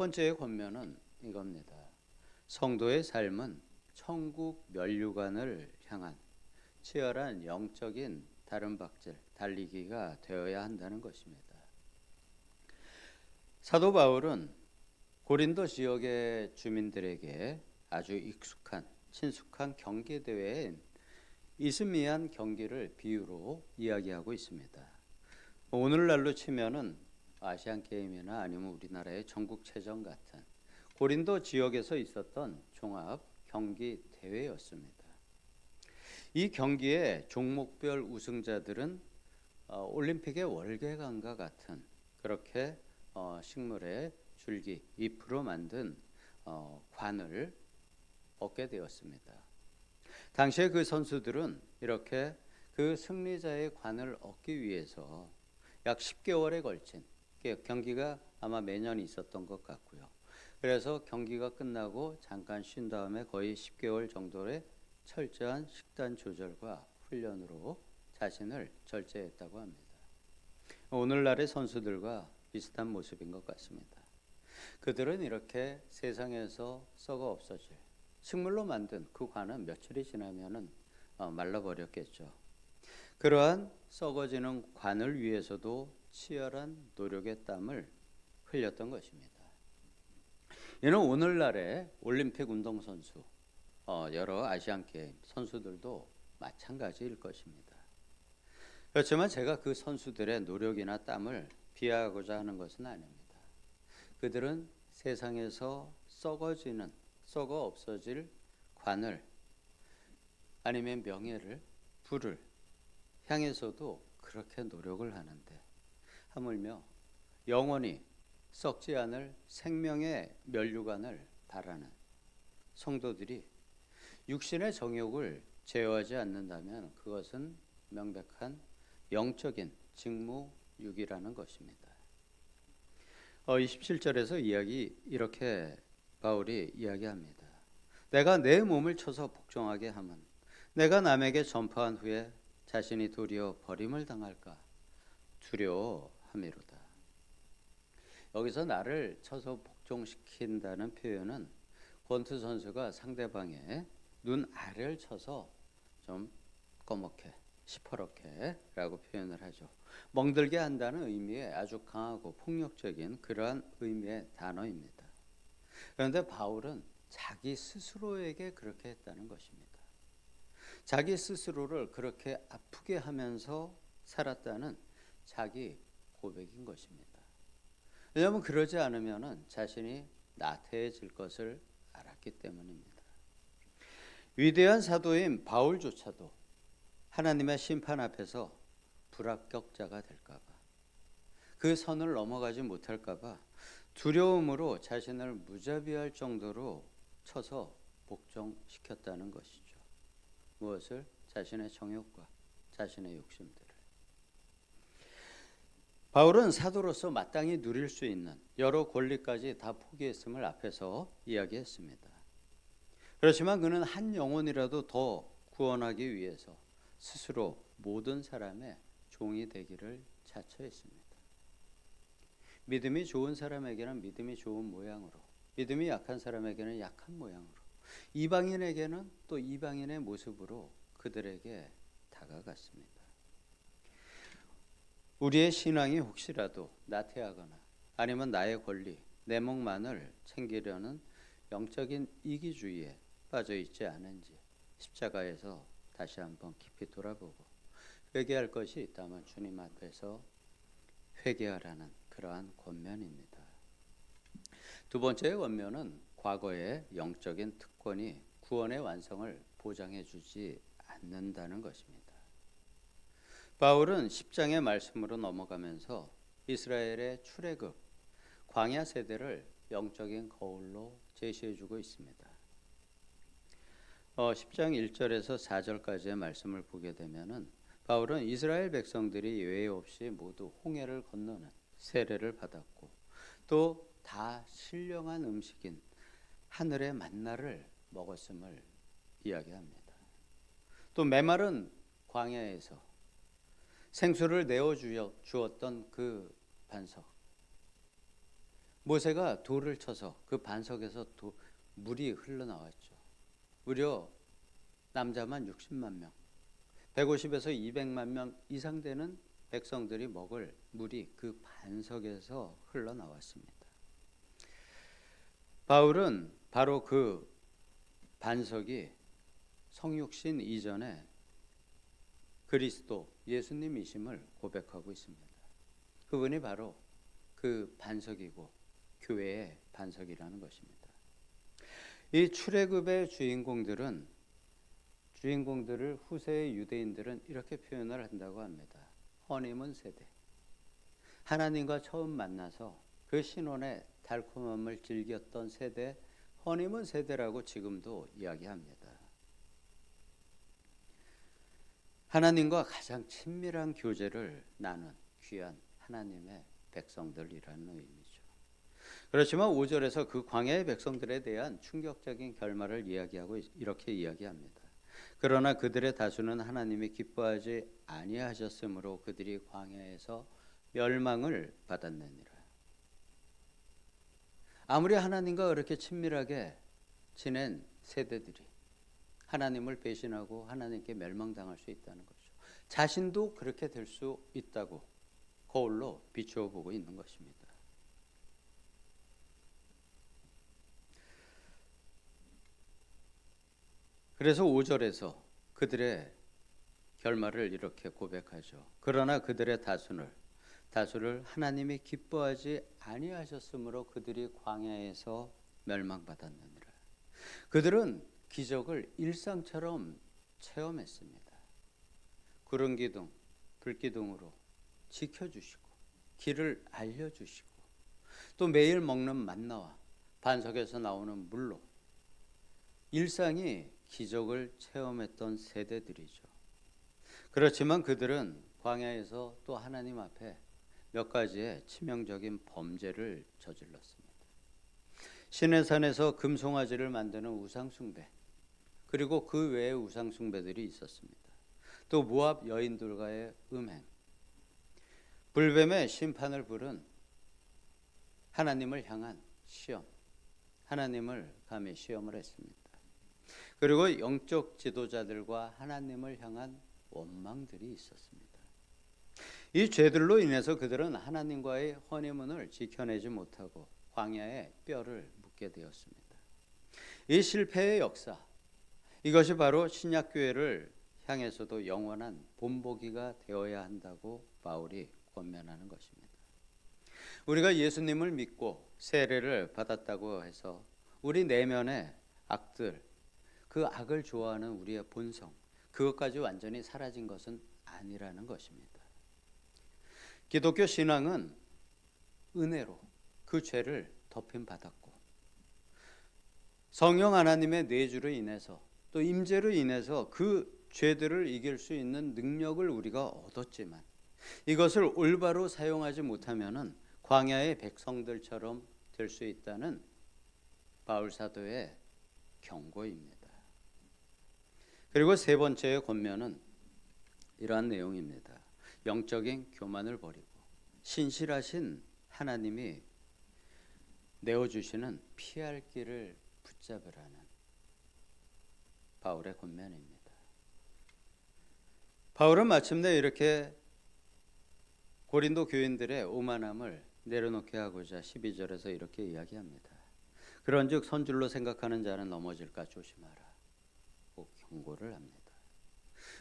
번째의 권면은 이겁니다. 성도의 삶은 천국 면류관을 향한 치열한 영적인 다름박질, 달리기가 되어야 한다는 것입니다. 사도 바울은 고린도 지역의 주민들에게 아주 익숙한, 친숙한 경기대회인 이스미안 경기를 비유로 이야기하고 있습니다. 오늘날로 치면은 아시안 게임이나 아니면 우리나라의 전국체전 같은 고린도 지역에서 있었던 종합 경기 대회였습니다. 이 경기의 종목별 우승자들은 올림픽의 월계관과 같은 그렇게 식물의 줄기, 잎으로 만든 관을 얻게 되었습니다. 당시에 그 선수들은 이렇게 그 승리자의 관을 얻기 위해서 약 10개월에 걸친 경기가 아마 매년 있었던 것 같고요. 그래서 경기가 끝나고 잠깐 쉰 다음에 거의 10개월 정도의 철저한 식단 조절과 훈련으로 자신을 절제했다고 합니다. 오늘날의 선수들과 비슷한 모습인 것 같습니다. 그들은 이렇게 세상에서 썩어 없어질 식물로 만든 그 관은 며칠이 지나면은 말라버렸겠죠. 그러한 썩어지는 관을 위해서도 치열한 노력의 땀을 흘렸던 것입니다. 이는 오늘날의 올림픽 운동선수, 여러 아시안 게임 선수들도 마찬가지일 것입니다. 그렇지만 제가 그 선수들의 노력이나 땀을 비하하고자 하는 것은 아닙니다. 그들은 세상에서 썩어 없어질 관을 아니면 명예를, 부를 향해서도 그렇게 노력을 하는데 하물며 영원히 썩지 않을 생명의 면류관을 바라는 성도들이 육신의 정욕을 제어하지 않는다면 그것은 명백한 영적인 직무유기라는 것입니다. 27절에서 이렇게 바울이 이야기합니다. 내가 내 몸을 쳐서 복종하게 함은 내가 남에게 전파한 후에 자신이 도리어 버림을 당할까 두려워함이로다. 여기서 나를 쳐서 복종시킨다는 표현은 권투 선수가 상대방의 눈 아래를 쳐서 좀 꺼멓게 시퍼렇게 라고 표현을 하죠. 멍들게 한다는 의미의 아주 강하고 폭력적인 그러한 의미의 단어입니다. 그런데 바울은 자기 스스로에게 그렇게 했다는 것입니다. 자기 스스로를 그렇게 아프게 하면서 살았다는 자기 고백인 것입니다. 왜냐하면 그러지 않으면 자신이 나태해질 것을 알았기 때문입니다. 위대한 사도인 바울조차도 하나님의 심판 앞에서 불합격자가 될까봐, 그 선을 넘어가지 못할까봐 두려움으로 자신을 무자비할 정도로 쳐서 복종시켰다는 것이죠. 무엇을? 자신의 정욕과 자신의 욕심들을. 바울은 사도로서 마땅히 누릴 수 있는 여러 권리까지 다 포기했음을 앞에서 이야기했습니다. 그렇지만 그는 한 영혼이라도 더 구원하기 위해서 스스로 모든 사람의 종이 되기를 자처했습니다. 믿음이 좋은 사람에게는 믿음이 좋은 모양으로, 믿음이 약한 사람에게는 약한 모양으로, 이방인에게는 또 이방인의 모습으로 그들에게 다가갔습니다. 우리의 신앙이 혹시라도 나태하거나 아니면 나의 권리, 내 몫만을 챙기려는 영적인 이기주의에 빠져 있지 않은지 십자가에서 다시 한번 깊이 돌아보고 회개할 것이 있다면 주님 앞에서 회개하라는 그러한 권면입니다. 두 번째의 권면은 과거의 영적인 특권이 구원의 완성을 보장해 주지 않는다는 것입니다. 바울은 10장의 말씀으로 넘어가면서 이스라엘의 출애굽, 광야 세대를 영적인 거울로 제시해 주고 있습니다. 10장 1절에서 4절까지의 말씀을 보게 되면은 바울은 이스라엘 백성들이 예외 없이 모두 홍해를 건너는 세례를 받았고 또 다 신령한 음식인 하늘의 만나를 먹었음을 이야기합니다. 또 메마른 광야에서 생수를 내어 주었던 그 반석, 모세가 돌을 쳐서 그 반석에서 물이 흘러나왔죠. 무려 남자만 60만 명, 150에서 200만 명 이상 되는 백성들이 먹을 물이 그 반석에서 흘러나왔습니다. 바울은 바로 그 반석이 성육신 이전에 그리스도 예수님이심을 고백하고 있습니다. 그분이 바로 그 반석이고 교회의 반석이라는 것입니다. 이 출애굽의 주인공들을 후세의 유대인들은 이렇게 표현을 한다고 합니다. 허니문 세대. 하나님과 처음 만나서 그 신혼의 달콤함을 즐겼던 세대, 허니문 세대라고 지금도 이야기합니다. 하나님과 가장 친밀한 교제를 나눈 귀한 하나님의 백성들이라는 의미죠. 그렇지만 5절에서 그 광야의 백성들에 대한 충격적인 결말을 이야기하고 이렇게 이야기합니다. 그러나 그들의 다수는 하나님이 기뻐하지 아니하셨으므로 그들이 광야에서 멸망을 받았느니라. 아무리 하나님과 그렇게 친밀하게 지낸 세대들이 하나님을 배신하고 하나님께 멸망당할 수 있다는 거죠. 자신도 그렇게 될 수 있다고 거울로 비추어 보고 있는 것입니다. 그래서 5절에서 그들의 결말을 이렇게 고백하죠. 그러나 그들의 다수를 하나님이 기뻐하지 아니하셨으므로 그들이 광야에서 멸망받았느니라. 그들은 기적을 일상처럼 체험했습니다. 구름 기둥, 불 기둥으로 지켜주시고 길을 알려주시고 또 매일 먹는 만나와 반석에서 나오는 물로 일상이 기적을 체험했던 세대들이죠. 그렇지만 그들은 광야에서 또 하나님 앞에 몇 가지의 치명적인 범죄를 저질렀습니다. 시내산에서 금송아지를 만드는 우상숭배, 그리고 그 외의 우상숭배들이 있었습니다. 또 모압 여인들과의 음행, 불뱀의 심판을 부른 하나님을 향한 시험, 하나님을 감히 시험을 했습니다. 그리고 영적 지도자들과 하나님을 향한 원망들이 있었습니다. 이 죄들로 인해서 그들은 하나님과의 허니문을 지켜내지 못하고 광야에 뼈를 묻게 되었습니다. 이 실패의 역사, 이것이 바로 신약교회를 향해서도 영원한 본보기가 되어야 한다고 바울이 권면하는 것입니다. 우리가 예수님을 믿고 세례를 받았다고 해서 우리 내면의 악들, 그 악을 좋아하는 우리의 본성, 그것까지 완전히 사라진 것은 아니라는 것입니다. 기독교 신앙은 은혜로 그 죄를 덮임받았고 성령 하나님의 내주로 인해서 또 임재로 인해서 그 죄들을 이길 수 있는 능력을 우리가 얻었지만 이것을 올바로 사용하지 못하면은 광야의 백성들처럼 될 수 있다는 바울 사도의 경고입니다. 그리고 세 번째의 권면은 이러한 내용입니다. 영적인 교만을 버리고 신실하신 하나님이 내어주시는 피할 길을 붙잡으라는 바울의 권면입니다. 바울은 마침내 이렇게 고린도 교인들의 오만함을 내려놓게 하고자 12절에서 이렇게 이야기합니다. 그런즉 선줄로 생각하는 자는 넘어질까 조심하라 고 경고를 합니다.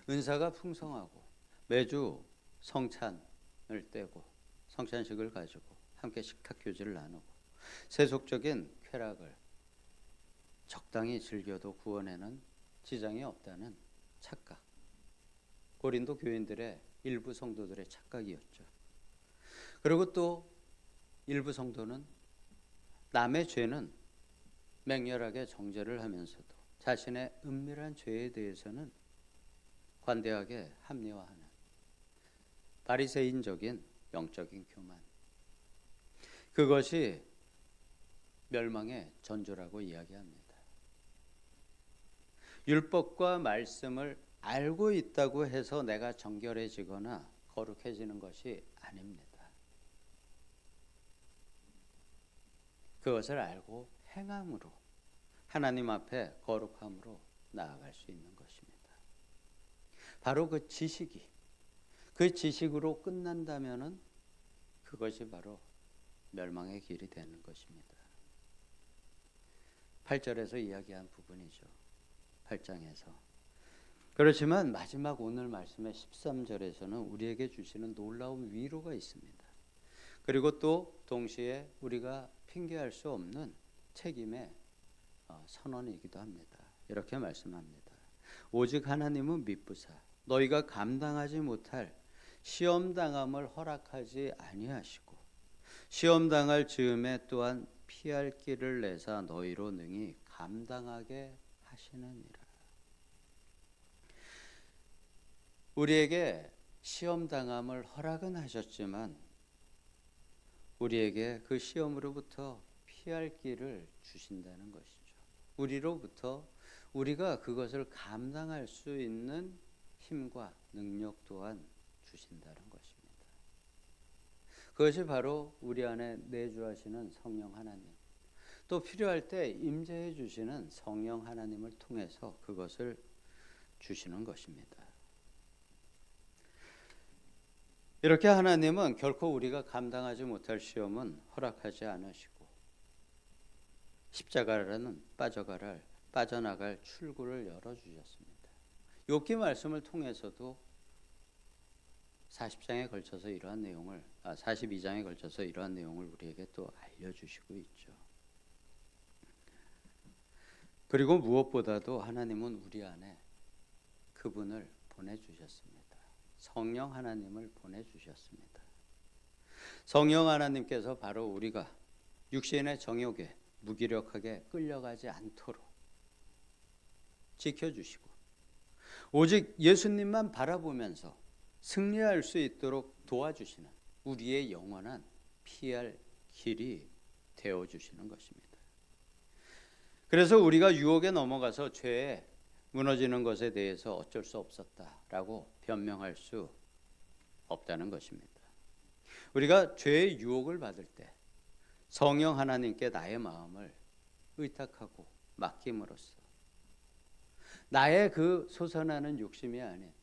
은사가 풍성하고 매주 성찬을 떼고 성찬식을 가지고 함께 식탁 교제를 나누고 세속적인 쾌락을 적당히 즐겨도 구원에는 지장이 없다는 착각, 고린도 교인들의 일부 성도들의 착각이었죠. 그리고 또 일부 성도는 남의 죄는 맹렬하게 정죄를 하면서도 자신의 은밀한 죄에 대해서는 관대하게 합리화하는 바리새인적인 영적인 교만, 그것이 멸망의 전조라고 이야기합니다. 율법과 말씀을 알고 있다고 해서 내가 정결해지거나 거룩해지는 것이 아닙니다. 그것을 알고 행함으로 하나님 앞에 거룩함으로 나아갈 수 있는 것입니다. 바로 그 지식이 그 지식으로 끝난다면은 그것이 바로 멸망의 길이 되는 것입니다. 8절에서 이야기한 부분이죠. 8장에서. 그렇지만 마지막 오늘 말씀의 13절에서는 우리에게 주시는 놀라운 위로가 있습니다. 그리고 또 동시에 우리가 핑계할 수 없는 책임의 선언이기도 합니다. 이렇게 말씀합니다. 오직 하나님은 미쁘사 너희가 감당하지 못할 시험 당함을 허락하지 아니하시고 시험 당할 즈음에 또한 피할 길을 내사 너희로 능히 감당하게 하시느니라. 우리에게 시험 당함을 허락은 하셨지만 우리에게 그 시험으로부터 피할 길을 주신다는 것이죠. 우리로부터 우리가 그것을 감당할 수 있는 힘과 능력 또한 주신다는 것입니다. 그것이 바로 우리 안에 내주하시는 성령 하나님, 또 필요할 때 임재해 주시는 성령 하나님을 통해서 그것을 주시는 것입니다. 이렇게 하나님은 결코 우리가 감당하지 못할 시험은 허락하지 않으시고 십자가라는 빠져나갈 출구를 열어주셨습니다. 욥기 말씀을 통해서도 42장에 걸쳐서 이러한 내용을 우리에게 또 알려주시고 있죠. 그리고 무엇보다도 하나님은 우리 안에 그분을 보내주셨습니다. 성령 하나님을 보내주셨습니다. 성령 하나님께서 바로 우리가 육신의 정욕에 무기력하게 끌려가지 않도록 지켜주시고 오직 예수님만 바라보면서 승리할 수 있도록 도와주시는 우리의 영원한 피할 길이 되어주시는 것입니다. 그래서 우리가 유혹에 넘어가서 죄에 무너지는 것에 대해서 어쩔 수 없었다라고 변명할 수 없다는 것입니다. 우리가 죄의 유혹을 받을 때 성령 하나님께 나의 마음을 의탁하고 맡김으로써 나의 그 솟아나는 욕심이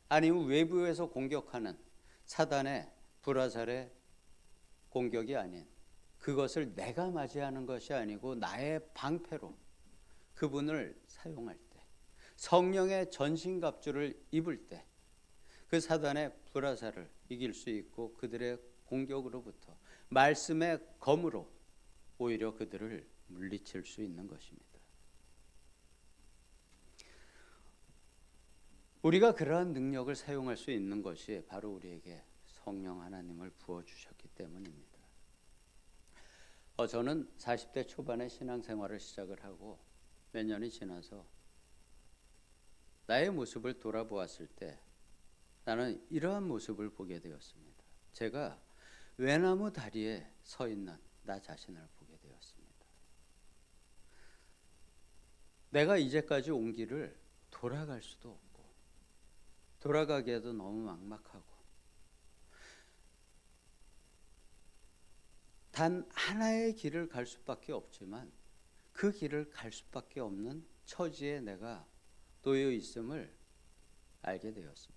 아니면 외부에서 공격하는 사단의 불화살의 공격이 아닌 그것을 내가 맞이하는 것이 아니고 나의 방패로 그분을 사용할 때 성령의 전신갑주를 입을 때 그 사단의 불화살을 이길 수 있고 그들의 공격으로부터 말씀의 검으로 오히려 그들을 물리칠 수 있는 것입니다. 우리가 그러한 능력을 사용할 수 있는 것이 바로 우리에게 성령 하나님을 부어주셨기 때문입니다. 저는 40대 초반에 신앙생활을 시작을 하고 몇 년이 지나서 나의 모습을 돌아보았을 때 나는 이러한 모습을 보게 되었습니다. 제가 외나무 다리에 서 있는 나 자신을 보게 되었습니다. 내가 이제까지 온 길을 돌아갈 수도 없고 돌아가기에도 너무 막막하고 단 하나의 길을 갈 수밖에 없지만 그 길을 갈 수밖에 없는 처지에 내가 놓여 있음을 알게 되었습니다.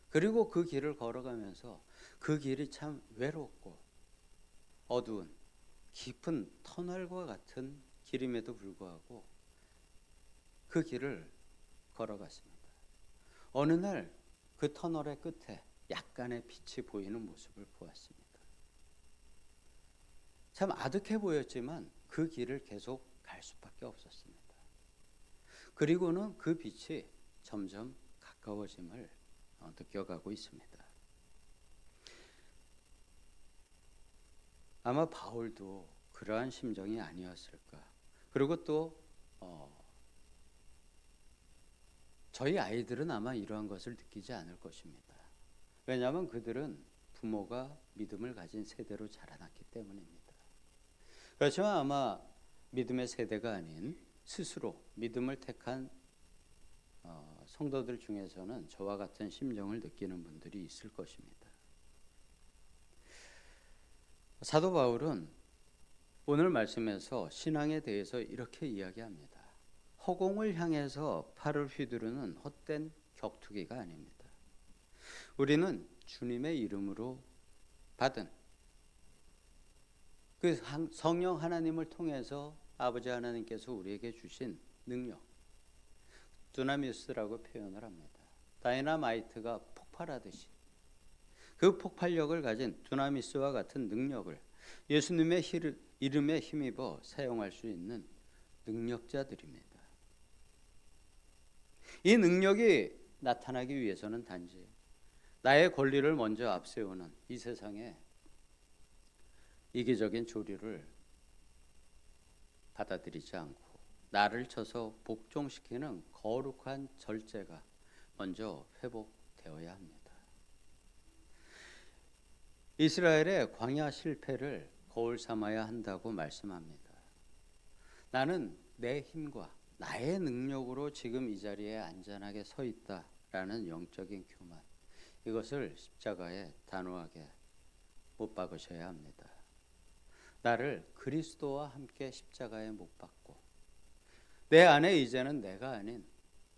그리고 그 길을 걸어가면서 그 길이 참 외롭고 어두운 깊은 터널과 같은 길임에도 불구하고 그 길을 걸어갔습니다. 어느 날 그 터널의 끝에 약간의 빛이 보이는 모습을 보았습니다. 참 아득해 보였지만 그 길을 계속 갈 수밖에 없었습니다. 그리고는 그 빛이 점점 가까워짐을 느껴가고 있습니다. 아마 바울도 그러한 심정이 아니었을까. 그리고 또 저희 아이들은 아마 이러한 것을 느끼지 않을 것입니다. 왜냐하면 그들은 부모가 믿음을 가진 세대로 자라났기 때문입니다. 그렇지만 아마 믿음의 세대가 아닌 스스로 믿음을 택한 성도들 중에서는 저와 같은 심정을 느끼는 분들이 있을 것입니다. 사도 바울은 오늘 말씀에서 신앙에 대해서 이렇게 이야기합니다. 허공을 향해서 팔을 휘두르는 헛된 격투기가 아닙니다. 우리는 주님의 이름으로 받은 그 성령 하나님을 통해서 아버지 하나님께서 우리에게 주신 능력, 두나미스라고 표현을 합니다. 다이너마이트가 폭발하듯이 그 폭발력을 가진 두나미스와 같은 능력을 예수님의 이름에 힘입어 사용할 수 있는 능력자들입니다. 이 능력이 나타나기 위해서는 단지 나의 권리를 먼저 앞세우는 이 세상의 이기적인 조류를 받아들이지 않고 나를 쳐서 복종시키는 거룩한 절제가 먼저 회복되어야 합니다. 이스라엘의 광야 실패를 거울 삼아야 한다고 말씀합니다. 나는 내 힘과 나의 능력으로 지금 이 자리에 안전하게 서 있다라는 영적인 교만, 이것을 십자가에 단호하게 못 박으셔야 합니다. 나를 그리스도와 함께 십자가에 못 박고 내 안에 이제는 내가 아닌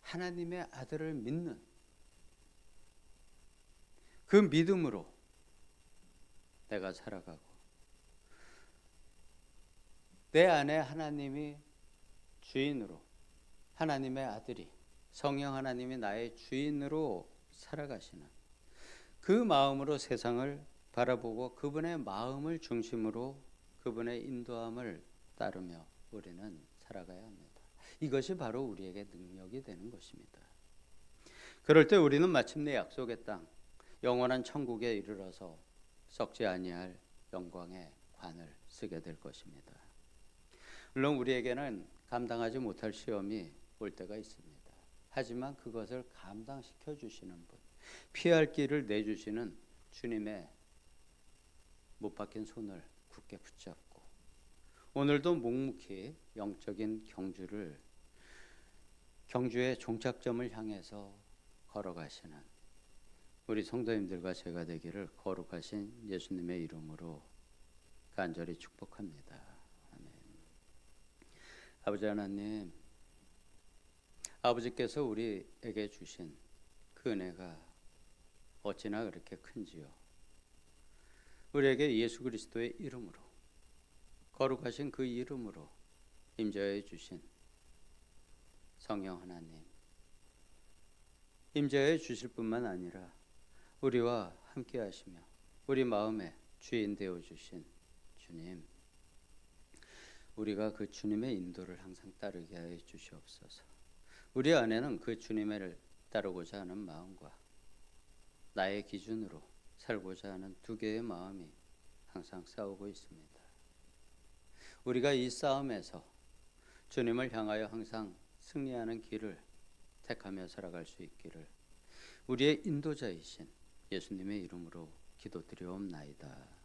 하나님의 아들을 믿는 그 믿음으로 내가 살아가고 내 안에 하나님이 주인으로, 하나님의 아들이 성령 하나님이 나의 주인으로 살아가시는 그 마음으로 세상을 바라보고 그분의 마음을 중심으로 그분의 인도함을 따르며 우리는 살아가야 합니다. 이것이 바로 우리에게 능력이 되는 것입니다. 그럴 때 우리는 마침내 약속의 땅, 영원한 천국에 이르러서 썩지 아니할 영광의 관을 쓰게 될 것입니다. 물론 우리에게는 감당하지 못할 시험이 올 때가 있습니다. 하지만 그것을 감당시켜 주시는 분, 피할 길을 내주시는 주님의 못 박힌 손을 굳게 붙잡고 오늘도 묵묵히 영적인 경주의 종착점을 향해서 걸어가시는 우리 성도님들과 제가 되기를 거룩하신 예수님의 이름으로 간절히 축복합니다. 아멘. 아버지 하나님, 아버지께서 우리에게 주신 그 은혜가 어찌나 그렇게 큰지요. 우리에게 예수 그리스도의 이름으로, 거룩하신 그 이름으로 임재해 주신 성령 하나님, 임재해 주실 뿐만 아니라 우리와 함께 하시며 우리 마음의 주인 되어 주신 주님, 우리가 그 주님의 인도를 항상 따르게 하여 주시옵소서. 우리 안에는 그 주님을 따르고자 하는 마음과 나의 기준으로 살고자 하는 두 개의 마음이 항상 싸우고 있습니다. 우리가 이 싸움에서 주님을 향하여 항상 승리하는 길을 택하며 살아갈 수 있기를 우리의 인도자이신 예수님의 이름으로 기도드리옵나이다.